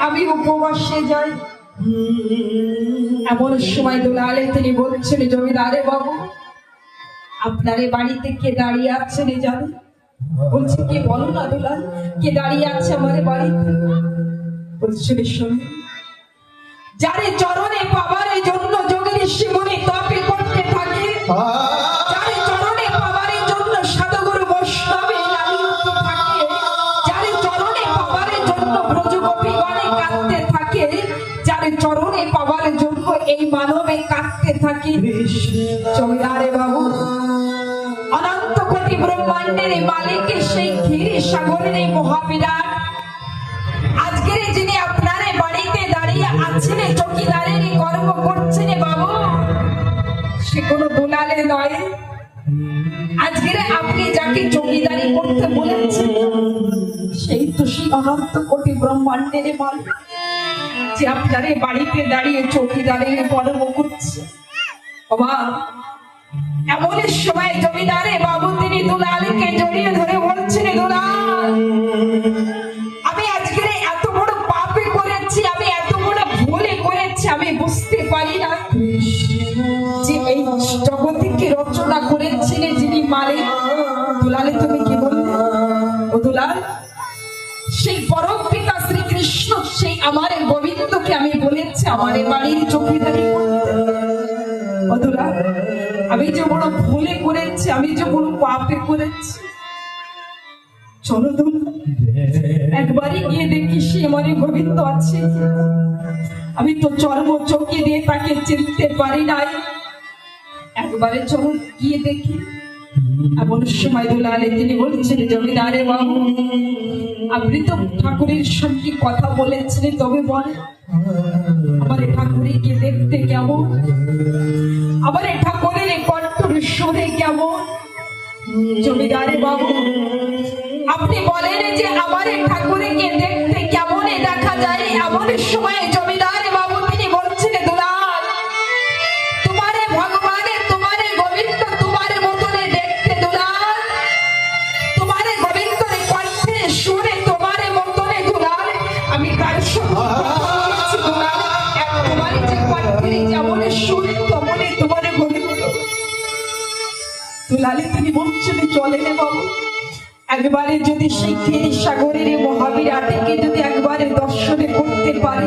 আমি উপবাসে যাই। এমন সময় দুলালে তিনি বলছেন, জমিদারে বাবু আপনার বাড়িতে কে দাঁড়িয়ে আছেন জানেন? বলছে কে বলো না দুলাল, কে দাঁড়িয়ে আছে আমার বাড়িতে? বলছে শোনো, যারে চরণে পাবার জন্য যোগের শিবনে তপে করতে থাকে, যারে চরণে পাবার জন্য সাধুগুরু বৈষ্ণবে লালিত থাকে, যারে চরণে পাবার জন্য ব্রজগোপীগণে কাঁদতে থাকে, যারে চরণে পাবার জন্য এই মানবে কাঁদতে থাকে, জমিদারে বাবু অনন্ত কোটি ব্রহ্মাণ্ডের মালিক সেই ক্ষীর সাগরের মহাবিরাট আজকের যিনি আপনার বাড়িতে দাঁড়িয়ে আছেন, চৌকিদারের কর্ম করছেন বাবু, সে কোনো দুলালে নয়। আজকের আপনি যাকে চৌকিদারি করতে বলেছেন সেই তো সেই অনন্ত কোটি ব্রহ্মাণ্ডের মালিক, যে আপনার বাড়িতে দাঁড়িয়ে চৌকিদারের কর্ম করছে। বাবা এমন সময় জমিদারে বাবু তিনি দুলালকে জড়িয়ে ধরে বলছেন, দুলাল আমি আজকের এত বড় পাপে করেছি, আমি এত বড় ভুলে করেছি, আমি বুঝতে পারি না যে এই জগৎকে রচনা করেছিলেন যিনি মালিক। দুলালে তুমি কি বললে? ও দুলাল, সেই পরম পিতা শ্রীকৃষ্ণ সেই আমার গোবিন্দকে আমি বলেছি আমার বাড়ির চৌকিদারি করতে। ও দুলাল, আমি যে বড় ভুলে করেছি, আমি যে বড় পাপে করেছি, চলো একবারই গিয়ে দেখি সে আমার গোবিন্দ আছে। আমি তো চর্ম চোখে দিয়ে তাকে চিনতে পারি নাই, একবারে চলো গিয়ে দেখি। এমন সময় দুলালে তিনি বলছেন, জমিদারে বাবু আপনি তো ঠাকুরের সঙ্গে কথা বলেছিলেন, তবে বল আমার ঠাকুরকে দেখতে কেমন, আমার ঠাকুরের কণ্ঠের সুরে কেমন? জমিদারে বাবু আপনি বলেন যে আমার ঠাকুরকে দেখতে কেমন দেখা যায়। এমন সময় জমিদারে বাবু তিনি বলছেন, দুলাল তোমারে ভগবানে তোমারে গোবিন্দ তোমারে মতনে দেখতে, দুলাল তোমারে গোবিন্দর কণ্ঠে সুরে তোমারে মতনে, দুলাল আমি তার সঙ্গে দুলাল তোমার যে কণ্ঠের যেমন সুর তেমনই তোমারে গোবিন্দ। দুলালে তিনি বলছেন, চলে রে বাবু একবারে যদি সেই ক্ষীর সাগরের মহাবিরাটকে যদি একবারে দর্শনে করতে পারে